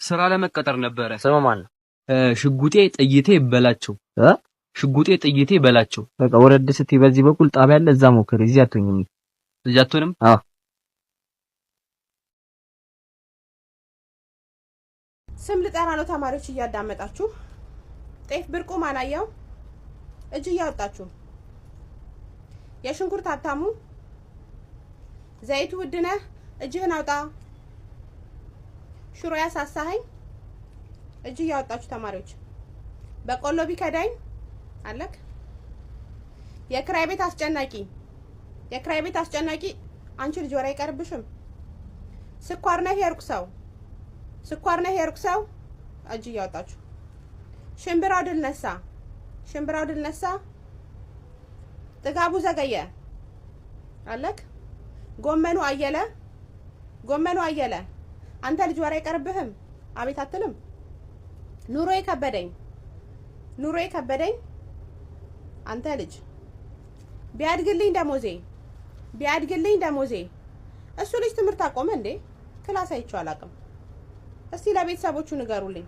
ስራ ለመቀጠር ነበረ። ስሙ ማን ነው? ሽጉጤ ጥይቴ በላቸው። ሽጉጤ ጥይቴ በላቸው። በቃ ወረድ ስትይ በዚህ በኩል ጣቢያ አለ፣ እዛ ሞክሪ። እዚህ አትሆኝም። እዚህ አትሆንም? አዎ። ስም ልጠራ ነው ተማሪዎች እያዳመጣችሁ። ጤፍ ብርቁ ማናየው እጅ እያወጣችሁ። የሽንኩርት ሀብታሙ ዘይቱ ውድነህ እጅህን አውጣ። ሽሮ ያሳሳኸኝ እጅ እያወጣችሁ ተማሪዎች። በቆሎ ቢከዳኝ አለክ። የክራይ ቤት አስጨናቂ አንቺ ልጅ ወሬ አይቀርብሽም። ስኳር ነህ የሩቅ ሰው እጅ እያወጣችሁ። ሽምብራው ድል ነሳ ጥጋቡ ዘገየ አለክ። ጎመኑ አየለ አንተ ልጅ ወሬ አይቀርብህም። አቤት አትልም። ኑሮዬ ከበደኝ አንተ ልጅ። ቢያድግልኝ ደሞዜ እሱ ልጅ ትምህርት አቆመ እንዴ? ክላስ አይቼው አላውቅም። እስቲ ለቤተሰቦቹ ንገሩልኝ።